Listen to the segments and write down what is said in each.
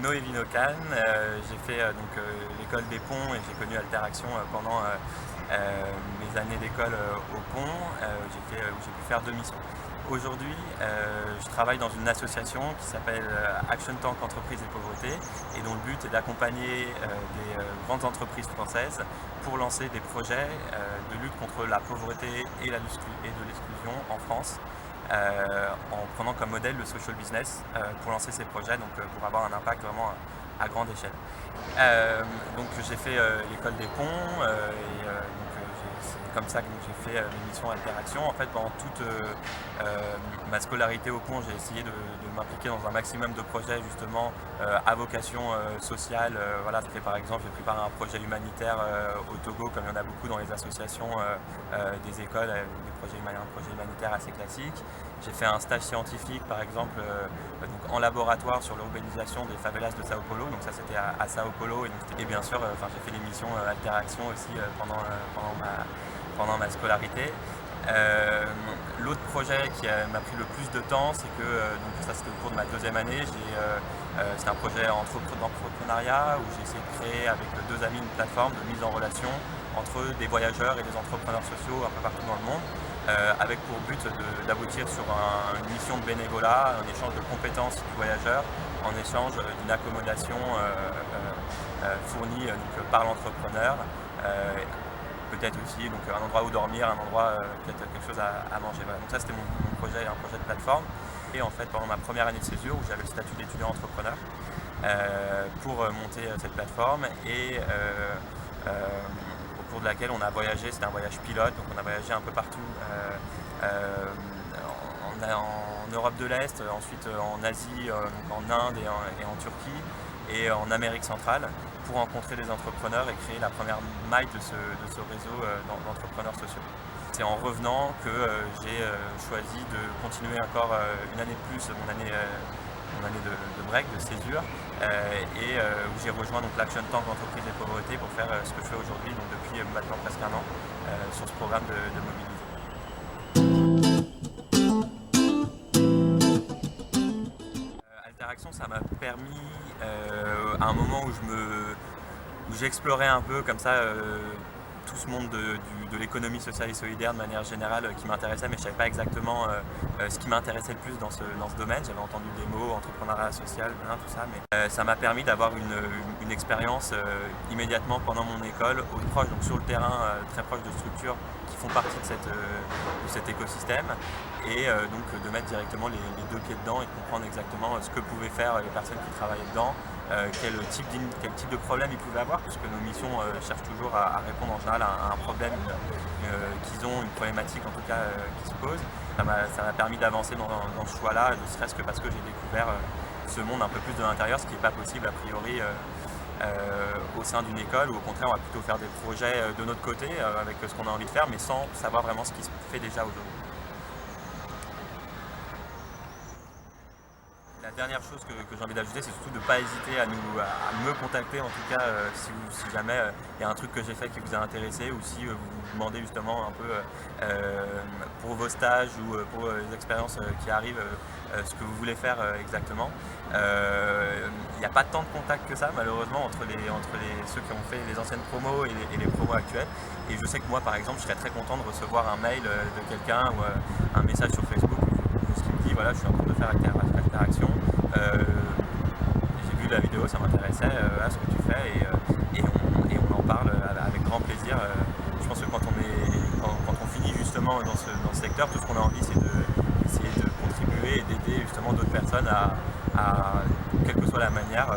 Noé Vinocan, j'ai fait l'école des ponts et j'ai connu Alteraction pendant mes années d'école au pont, où j'ai pu faire 2 missions. Aujourd'hui, je travaille dans une association qui s'appelle Action Tank Entreprises et Pauvreté et dont le but est d'accompagner des grandes entreprises françaises pour lancer des projets de lutte contre la pauvreté et de l'exclusion en France, en prenant comme modèle le social business pour lancer ces projets, pour avoir un impact vraiment à grande échelle. J'ai fait l'école des ponts c'est comme ça que j'ai fait mes missions Alteraction. En fait, pendant toute ma scolarité au pont, j'ai essayé de m'impliquer dans un maximum de projets justement à vocation sociale. Par exemple, j'ai préparé un projet humanitaire au Togo, comme il y en a beaucoup dans les associations des écoles, un projet humanitaire assez classique. J'ai fait un stage scientifique, par exemple, en laboratoire sur l'urbanisation des favelas de Sao Paulo. Donc ça, c'était à Sao Paulo. Et bien sûr, j'ai fait des missions Alteraction aussi pendant ma scolarité. L'autre projet qui m'a pris le plus de temps, c'est que ça c'était au cours de ma 2e année, c'était un projet d'entrepreneuriat où j'ai essayé de créer avec 2 amis une plateforme de mise en relation entre des voyageurs et des entrepreneurs sociaux un peu partout dans le monde, avec pour but d'aboutir sur une mission de bénévolat, un échange de compétences du voyageur en échange d'une accommodation fournie par l'entrepreneur. Peut-être aussi un endroit où dormir, un endroit peut-être quelque chose à manger. Voilà. Donc ça c'était mon projet, un projet de plateforme. Et en fait pendant ma première année de césure où j'avais le statut d'étudiant entrepreneur pour monter cette plateforme au cours de laquelle on a voyagé, c'était un voyage pilote, donc on a voyagé un peu partout en Europe de l'Est, ensuite en Asie, en Inde et en Turquie et en Amérique centrale, pour rencontrer des entrepreneurs et créer la première maille de ce réseau d'entrepreneurs sociaux. C'est en revenant que j'ai choisi de continuer encore une année de plus mon année de break, de césure, où j'ai rejoint l'Action Tank Entreprises et Pauvreté pour faire ce que je fais aujourd'hui, depuis maintenant presque un an, sur ce programme de mobilité. Alteraction, ça m'a permis, à un moment où j'explorais un peu comme ça tout ce monde de l'économie sociale et solidaire de manière générale qui m'intéressait, mais je ne savais pas exactement ce qui m'intéressait le plus dans ce domaine. J'avais entendu des mots, entrepreneuriat social, tout ça, mais ça m'a permis d'avoir une expérience immédiatement pendant mon école, sur le terrain, très proche de structures qui font partie de cet écosystème, et de mettre directement les 2 pieds dedans et de comprendre exactement ce que pouvaient faire les personnes qui travaillaient dedans, quel type de problème ils pouvaient avoir, puisque nos missions cherchent toujours à répondre en général à un problème qu'ils ont, une problématique en tout cas qui se pose. Ça m'a permis d'avancer dans ce choix-là, ne serait-ce que parce que j'ai découvert ce monde un peu plus de l'intérieur, ce qui n'est pas possible a priori au sein d'une école, où au contraire on va plutôt faire des projets de notre côté avec ce qu'on a envie de faire, mais sans savoir vraiment ce qui se fait déjà aujourd'hui. La dernière chose que j'ai envie d'ajouter, c'est surtout de ne pas hésiter à me contacter, en tout cas si jamais il y a un truc que j'ai fait qui vous a intéressé, ou si vous vous demandez justement un peu pour vos stages ou pour les expériences qui arrivent, ce que vous voulez faire exactement. Il n'y a pas tant de contacts que ça malheureusement entre ceux qui ont fait les anciennes promos et les promos actuelles. Et je sais que moi par exemple je serais très content de recevoir un mail de quelqu'un ou un message sur Facebook qui me dit voilà, je suis en train de faire Alteraction, j'ai vu la vidéo, ça m'intéressait, ce que tu fais, et on en parle avec grand plaisir. Je pense que quand on finit justement dans ce secteur, tout ce qu'on a envie c'est d'essayer de contribuer et d'aider justement d'autres personnes à quelle que soit la manière,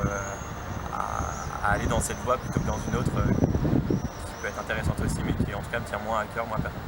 à aller dans cette voie plutôt que dans une autre qui peut être intéressante aussi, mais qui en tout cas me tient moins à cœur moi personnellement.